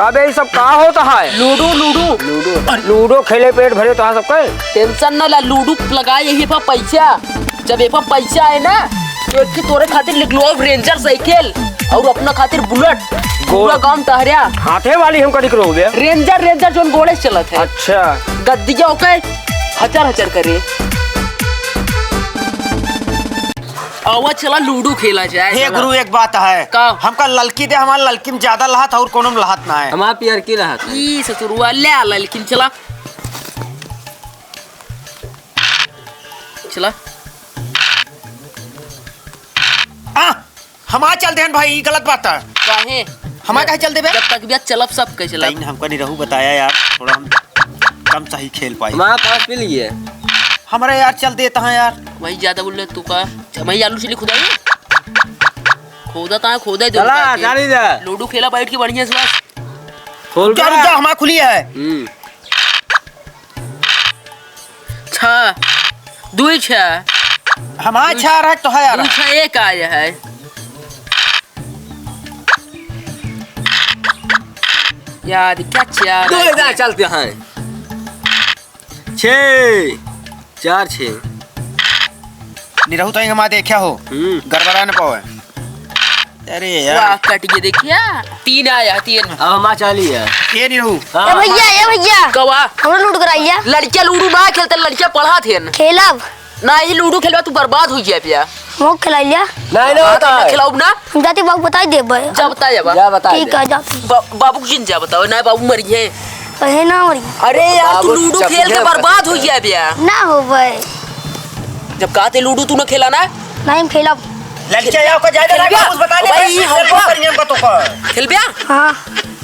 अबे ये सब का होता है? लूडो लूडो लूडो लूडो खेले पेट भरे तो सब कहे टेंशन न ला। लूडो लगा यही पर पैसा, जब ये पर पैसा है ना तो एक तोरे खातिर लिख लो रेंजर साइकिल और अपना खातिर बुलेट। पूरा काम टहरिया हाथे वाली हम कड़ी करो बे। रेंजर रेंजर जोन घोड़े से चलत है। अच्छा गद्दिया ओके हजार हजार करे। आवा चला लूडो खेला जाए। हे गुरु एक बात है का? हमका ललकी दे, हमारा ललकी में ज्यादा लहत और कोनो में लहत ना है। हमारा पियर की रहा था। ई ससुरुआ ले आला लेकिन चला चला हमारा चल देन भाई, गलत बात है। काहे हमारा कहे चल दे बे? जब तक भी चलब सब कहे चला। हमको नहीं रहू बताया यार, थोड़ा हम कम सही खेल पाए। हमारा पास भी लिए हमारे यार चल देता है यार। वही ज्यादा बोल रहे तू का वही आलू चिली खुदाई खोदा ता खोदा दे चला जानी जा लूडो खेला बैठ के बढ़िया से बस खोल क्या रुक जा, हमारा खुली है। छह दुई छह हमारा अच्छा रहा तो है यार। दुई छह एक आया है। यार क्या चार दो हजार चलते हैं। 6 4 6 नहीं रहू तो हमारा देखा हो गड़बड़ा न पावे। अरे वाह यार कट के देखिया 3 आया 3 अब हमारा चाली है। ये नहीं रहू। ए भैया कवा हमरा लूडो कराइया। लड़किया लूडो ना खेलते, लड़किया पढ़ा थे न। खेलब ना ये लूडो खेलवा तू बर्बाद हो जाए पिया। मोक खिलाइया नहीं नहीं होता है। खिलाऊ ना हम जाते बाबू बताई देबे। जा बता जा जा बता ठीक है जाती बाबू जिन जा बताओ ना बाबू मर गए। कहे ना मरी अरे यार तू बाबू लूडो चप खेल के गया बर्बाद हो गया पिया। ना होबे। जब कहते लूडो तू ना खेला ना नहीं खेलब। लड़कियां यार को जायदा खेल गया? कुछ बता दे भाई, भाई, हम हम करिए हमका तो का। खेल पिया हां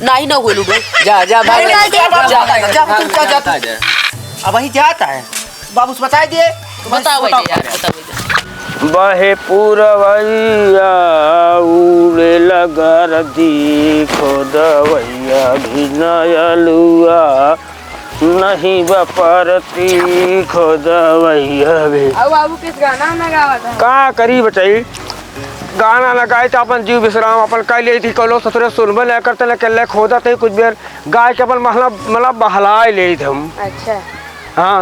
नहीं ना हुए लूडो। जा जा भाई जा, जा, जा, जा। अब वही जाता है बाबू से बता दिए। बता भाई यार बता भाई। बहे पूरवैया उड़े लगर देखो दवैया भी नयलुआ नहीं बपरती खोदवैया भी। अब बाबू किस गाना में गावत है? का करी बचाई गाना लगाए तो अपन जीव विश्राम अपन कह ले थी कलो ससुरे सुनबे नहीं करते न कल खोदा थे कुछ देर गाय के अपन मतलब बहलाए ले थे हम। अच्छा हाँ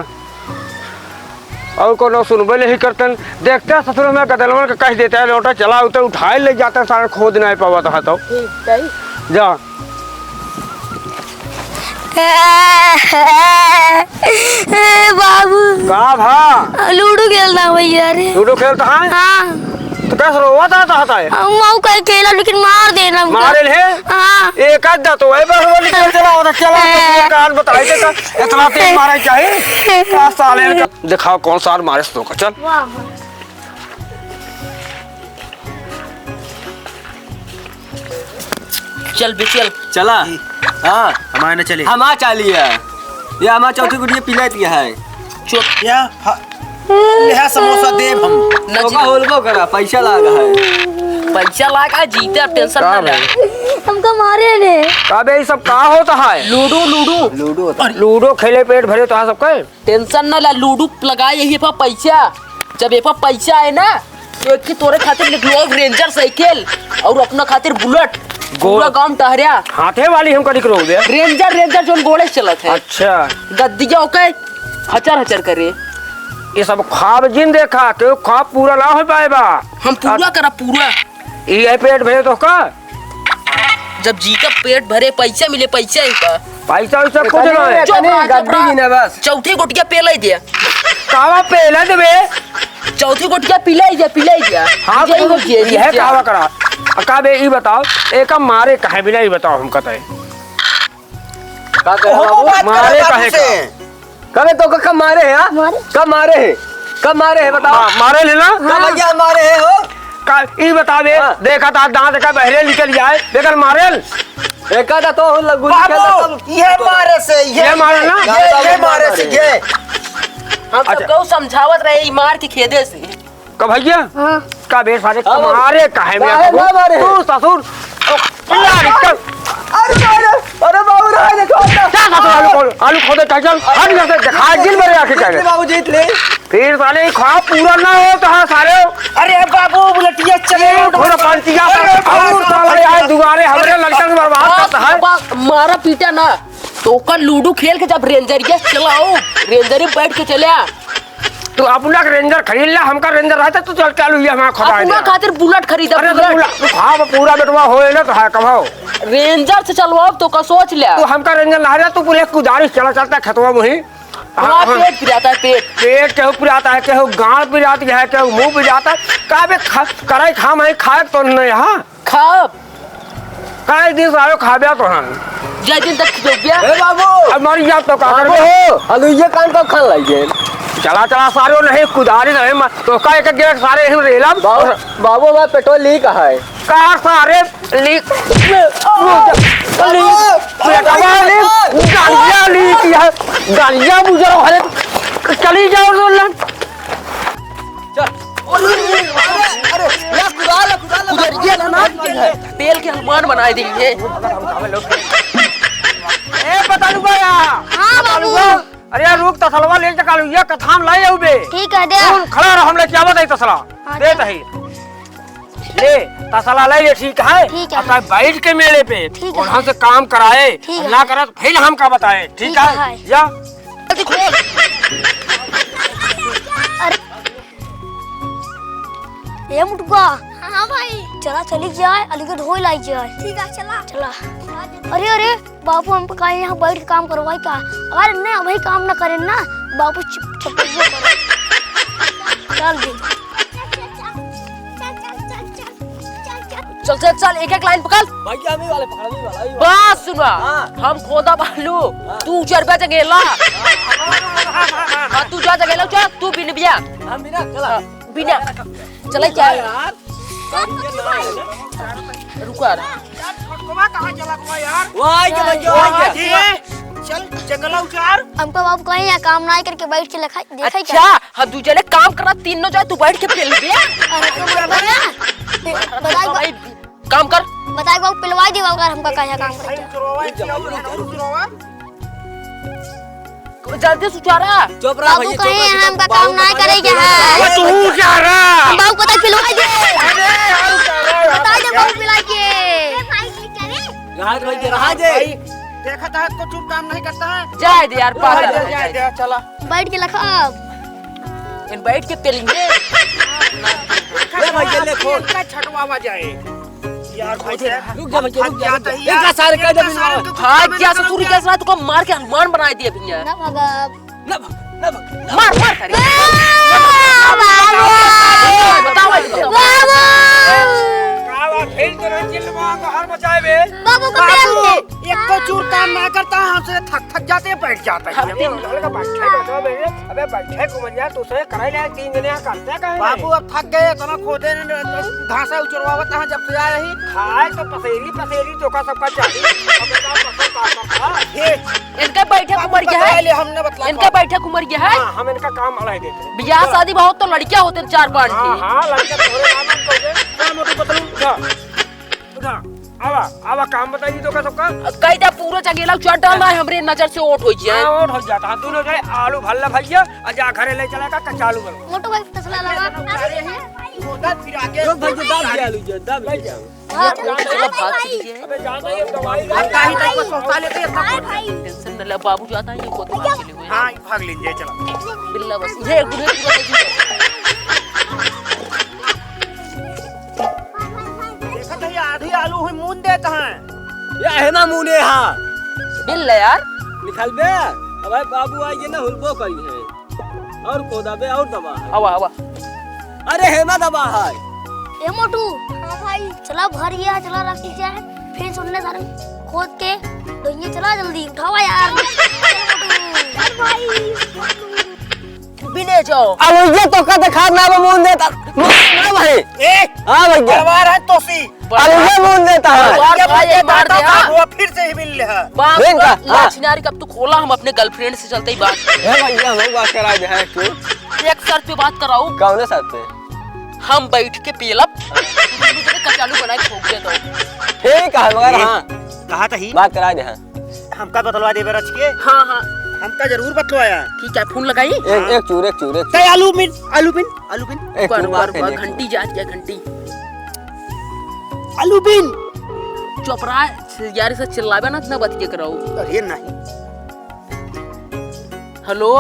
और कोनो सुनबे नहीं करते देखते ससुर में कदलवन के कह देते हैं लोटा चला उतर उठाए ले जाते सारा खोद नहीं पावा था तो ठीक है जा बाबू का भा लूडो खेलना भैया रे। लूडो खेलता है हां तो कैसे रोता है हम मऊ का खेला लेकिन मार देना मारे ले हां एक आधा तो है बस वाली चला उधर चला तो कान बताई दे का इतना तेज मारे चाहिए क्या साले का दिखाओ कौन सा मारे तो का चल वाह चल बे चल चला हाँ हमारे न चले हमारा चाली है। ये हमारा चौथी गुड़िया पिलाती है। चुप या ले समोसा देव हम ना तो का होलबो करा पैसा लागा है। पैसा लगा जीते अब टेंशन ना ले। हमको मारे ने। अबे ये सब का होता है? लूडो लूडो लूडो होता है। लूडो खेले पेट भरे तो सब कहे टेंशन ना ला। लूडो लगा यही पर पैसा, जब ये पर पैसा है ना तो एक तोरे खातिर लिख लो रेंजर साइकिल और अपना खातिर बुलेट। पूरा काम टहरिया हाथे वाली हम कड़ी करो बे। रेंजर रेंजर जोन घोड़े से चलत है। अच्छा गद्दिया ओके हजार हजार करे। ये सब ख्वाब जिन देखा के ख्वाब पूरा ना हो पाएगा। हम पूरा करा पूरा। ये पेट भरे तो का जब जी का पेट भरे पैसा मिले पैसा ही का पैसा वैसा कुछ ना है। गद्दी की ना बस चौथी गुटिया पेला ही दिया। कावा पहले देबे चौथी गुटिया पिला ही दिया। हाँ तो यह कावा करा का बे ई बताओ एक मारे कहे बिना ही बताओ हम कहते का करे बाबू मारे कहे का कबे तो कब मारे है हां कब मारे है बताओ। मारे लेना कब भैया मारे है हो का ई बता दे देखा था दांत का बहरे निकल जाए लेकिन मारेल एक आधा तो लगू ये मारे से ये मारे ना ये मारे से ये हम सबको समझावत रहे ई मार के खेदे से का भैया हां का बे सारे मारे कहे में तू ससुर अरे बाबू रे देखो आलू खोदे चल हट जा से दिखा जिन मेरे आके बाबू जीत ले फिर साले ख्वाब पूरा ना हो तो हाँ सारे अरे बाबू बुलेटिया चले घोड़ा पंचिया और साले आए दुबारे हमरे लड़का से बर्बाद करता है। मारा पीटा ना तो का लूडो खेल के जब रेंजर ये चलाओ रेंजर बैठ के चले तो अपना रेंजर खरीद ला, हमका रेंजर रहता तो चल चालू ये हमारा खुदा अपना खातिर बुलेट खरीदा अरे तो बुलेट हाँ पूरा बेटवा होए ना तो है कभाओ रेंजर से चलवाओ तो का सोच ले तो हमका रेंजर ला रहा तो पूरे कुदारी चला चलता है खतवा मुही हाँ पेट पिराता है पेट केहू पिराता है, केहू गाँव पिराती है, केहू मुंह पिराता है। काबे कराई खाम है खाए तो नहीं हाँ खाब काहे दिन आयो खाबे तो हम जय दिन तक खिलौबिया ए बाबू हमारी याद तो का बाबू करबे हलु ये कान कब खान लगे चला चला सारे नहीं कुदारी नहीं तो का एक गिर सारे हम रेला बाबू हमारा पेट्रोल लीक है का सारे लीक गालियाँ लीक है गालियाँ बुझा हरे चली जाओ लोग पेल के हनुमान बनाए देंगे ए पता लुगा या हाँ बाबू अरे रुक तसलवा ले चकालू ये कथाम लाए हो बे ठीक है दे तुम खड़ा रहो हम ले क्या बताई तसला हाँ, दे तही ले तसला ले ठीक है ठीक है। अब बैठ के मेले पे ठीक है। वहां से काम कराए ठीक है। ना करे तो फिर हम का बताए ठीक ठीक है है। जा ये मुटुआ हाँ भाई चला चली जाए अलीगढ़ हो लाई जाए ठीक है चला चला अरे अरे बापू हम कहीं यहाँ बैठ के काम करवाई का अगर नहीं अभी काम ना करें ना बापू चुप चल दे चल चल चल एक एक लाइन पकड़ भैया हमें वाले पकड़ने वाला ही बस सुना हम खोदा बालू तू 4 रुपया जगेला तू जा जगेला चल तू बिन बिया हम बिना चला बिना चले क्या यार रुका वाह के भैया चल जंगला उचार हमको बाबू कहीं यहाँ काम ना करके बैठ के लिखा देखा अच्छा हम दूसरे ने काम करा तीनों जाए तू बैठ के पेल बिया बताई काम कर बाबू पिलवाई दी बाबू हमका कहीं काम करे जल्दी सुचारा चुप रहा बाबू भैया कहीं यहाँ हमका काम ना करेगा तू क्या रहा बाबू को तो पिलवाई दे बताई दे बाबू पिलाई के रहा भैया रहा जे देखा था तो चुप काम नहीं करता है जाए दे यार पागल दे चला बैठ के लिखा इन बैठ के पेलेंगे ले भैया ले खोल का छटवावा जाए यार भाई रुक जा भैया रुक जा जाता ही एक सारे कह दे बिना हाँ क्या ससुर क्या सला तुको मार के हनुमान बनाए दिए भैया ना भगा ना मार मार करे बताओ कावा खेल तो रंजिल मां हर मचाए बे बाबू को बाबू एक तो चूर काम ना करता है हमसे थक जाते हैं बैठ जाता है का बैठे बैठो बे अबे बैठे को मरिया तू से कराई ले 3 जने करते कहे बाबू अब थक गए तो ना खोदे घासा उचरवावत है जब से आए ही खाए तो पसेरी तो का सबका चाहिए अब का पसंद का हे इनका बैठक उमर क्या है पहले हमने बतला इनका बैठक उमर क्या है हां हम इनका काम अड़ाई देते ब्याह शादी बहुत तो लड़कियां होते 4-5 हां की हां लड़के थोड़े नाम कर दे क्या मोटू बतलू उठा आवा काम बताइए तो का सबका कैदा पूरा जगेला चट डालना है हमरे नजर से ओट हो जाए और हो जाता है दोनों जाए आलू भल्ला भैया और जा घरे ले चला का कचालू बन मोटू भाई तसला लगा खोदा फिर आगे रुक भैया दाब दिया लू दाब दिया भाग लीजिए अबे जाता है दवाई काहे तक को सोचता लेते इतना टेंशन न ले बाबू जाता है ये को तो चले हुए हां भाग लीजिए चला बिल्ला बस ये गुरे पूरा देखा तो ये आधी आलू हुई मून देता है ये है ना मुने हां बिल्ला यार निकाल बे अब भाई बाबू आइए ना हुलबो करी है और कोदा बे और दबा है आवा आवा अरे हेमा दबा है ए मोटू हां भाई चला भर गया चला रख जाए फिर सुनने सारे खोद के तो चला जल्दी उठावा यार चल भाई बिने जाओ अब ये तो का दिखा ना मुन देता ना भाई ए हां भैया तलवार है तोसी अब ये मुन देता है बार भाई मार दे हां वो फिर से ही मिल है देख का लाचिनारी कब तू खोला हम अपने गर्लफ्रेंड से चलते ही बात है भैया हम बात करा दे है क्यों एक शर्त पे बात कराऊं कौन साथ पे हम बैठ के पेलब दूसरे कचालू बनाए ठोक दे दो ठीक है मगर हां कहा था ही बात करा दे हां हमका बतलवा दे रच के हां हां हमका जरूर बतवाया। ठीक है फोन लगाई एक चूर तय आलू बिन एक चूर बात कर घंटी जा घंटी आलू बिन। चुप रहा यार से चिल्लावे ना बत के कराओ। अरे नहीं हेलो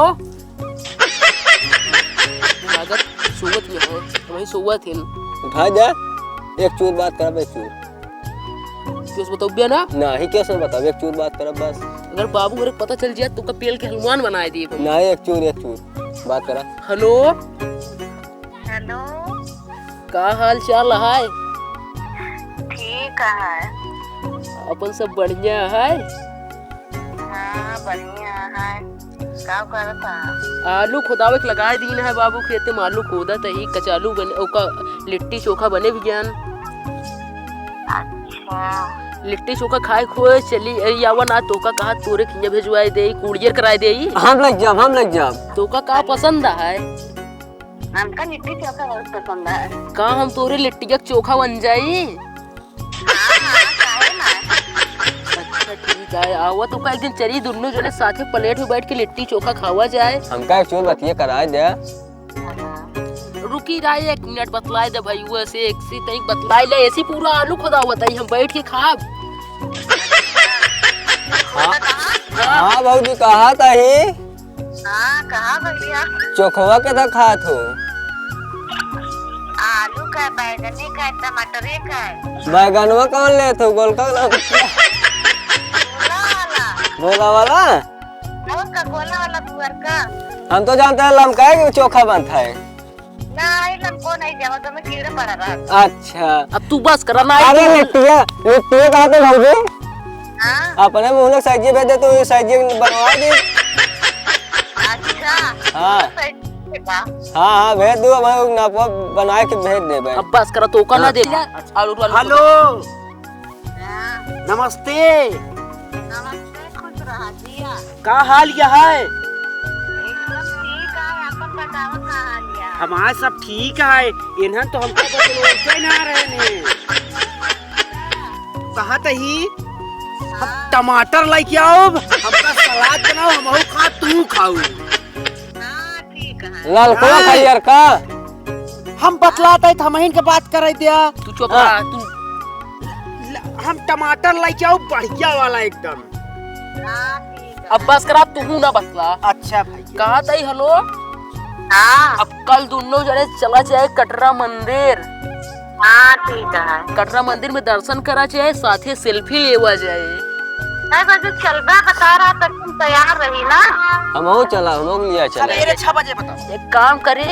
लागत सोवत में है वही सोवत है उठा जा एक चूर बात कर एक चूर किस बताओ बिया ना नहीं कैसे बताओ एक चूर बात कर बस अगर बाबू मेरे को पता चल जाए तो का पेल के हलवान बनाए दिए नहीं एक चूर बात करा। हेलो हेलो का हाल चाल है? ठीक है। अपन सब बढ़िया है। हाँ बढ़िया है। क्या करता? आलू खोदावे के लगाए दीन है बाबू खेते में आलू खोदा तही कचालू बने ओका लिट्टी चोखा बने भी जान। अच्छा लिट्टी चोखा खाए खोए चली यावा ना तोका कहा तोरे खिंजा भेजवाए दे कुरियर कराए दे हम लग जाम तोका का पसंद है? हमका लिट्टी चोखा बहुत पसंद है। का हम तोरे लिट्टी चोखा बन जाई? हाँ काहे ना। अच्छा ठीक है आवा तो का एक दिन चली दोनों जने साथे प्लेट में बैठ के लिट्टी चोखा खावा जाए। हमका एक चूर बतिए कराए दे। रुकी रहा 1 मिनट बतलाए दे भाई वो ऐसे एक सी तई बतलाए ले ऐसी पूरा आलू खुदा हुआ हम बैठ के खाब। हाँ बाबूजी कहा था ही हाँ कहा भैया? चोखवा के था खात हो आलू का, बैगनी का, टमाटरे का। बैगनवा कौन ले थे गोलका गोला वाला। गोला वाला और का गोला वाला तुअर का? हम तो जानते हैं लमका है कि चोखा बनता है। नहीं लमको नहीं जावा तो मैं कीड़े पड़ा रहा। अच्छा अब तू बस करा ना। अरे लिट्टिया कहा थे भाई हाँ अपने मुँह में सब्जी भेज दे तो ये सब्जी बनवा दे। अच्छा हाँ हाँ भेज दो हमारे नापवा बना के भेज दे भाई। अब बस करा तो का ना दे आलू हेलो हाँ। नमस्ते। नमस्ते खुश रहा जिया। का हाल यह है? एकदम ठीक है। अपन बताओ का हाल या? हमारा सब ठीक है। इन्हन तो हमको बतलते ना रहे ने। कहा तही हम टमाटर लेके आओ हमका सलाद बनाओ हम खा तू खाऊ। हाँ ठीक है। लालकुआ खैर का हम बतलाते थे हम के बात करे दिया। तू चुप रहा तू हम टमाटर लेके आओ बढ़िया वाला एकदम। हाँ ठीक है। अब बस करा तू ना बतला। अच्छा भाई कहा तई हेलो हाँ अब कल दोनों जने चला जाए कटरा मंदिर। हाँ ठीक है। कटरा मंदिर में दर्शन करा जाए साथे सेल्फी लेवा जाए। नहीं बजे चलबा बता रहा था तुम तैयार रही ना। हम चला हम लिया चला सवेरे 6 बजे बताओ। एक काम करे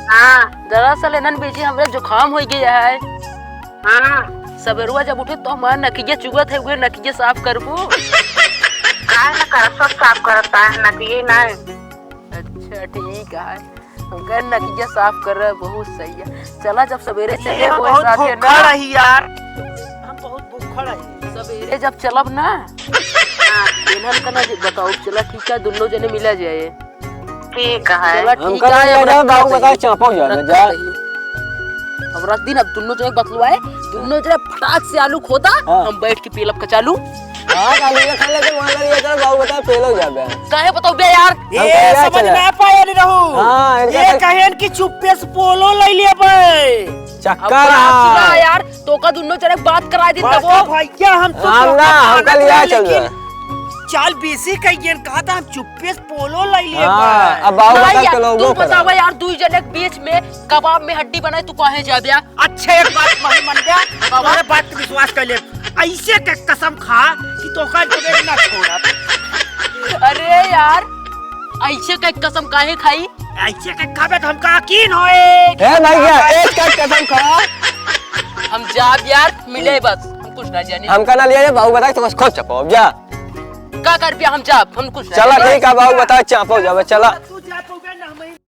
हाँ दरअसल इन्हन बेची हमरे जुकाम हो गया है। हाँ सवेरुआ जब उठे तो हमारा नकिया चुगत है वे नकिया साफ करबो। काहे ना कर सब साफ करता है ना दिए ना। अच्छा ठीक है हम कह नकिया साफ कर रहे बहुत सही है। चला जब सवेरे चले हम कोई बहुत साथ है भूखा ना रही यार। हम बहुत भूखा रही। सवेरे जब चलब ना इन्हन का ना बताओ चला ठीक है दोनों जने मिला जाए। ठीक है। चला ठीक हमका है ले जाओ बाबू बता चापो जा जा। अब रात दिन अब दोनों जने बतलवाए दोनों जने फटाक से आलू खोदा हम बैठ के पीलब कचालू। हां आलू ये खा ले तो वहां ले जा बाबू बता पेलो जाबे। काहे बताओ बे यार ये समझ ना पाए नहीं रहू। हां ये कहन की चुप्पे से पोलो ले लिए बे। चक्कर सुना यार तो का दोनों जने बात करा दी तब वो भैया हम तो ना हमका लिया चल जा। चाल बेसी कहियन कहा था हम चुप्पे से पोलो ले लिए हां अब बाबू बता के लोगो तू बतावा यार दू जने के बीच में कबाब में हड्डी बनाए तू काहे जा बिया। अच्छा एक बात मही मन गया हमारे बात पे विश्वास कर ले। ऐसे के कसम खा कि तो का जगह ना छोड़ा। अरे यार ऐसे का कसम काहे खाई? ऐसे के खाबे तो हमका यकीन होए। ए भैया एक का कसम खा हम जाब यार मिले बस हम कुछ ना जाने। हमका ना लिया बाबू बता तो खोल चापो जा का कर पिया हम जाब हम कुछ ना चला जाने। ठीक है बाबू बता चापो जाबे चला। तू जा तू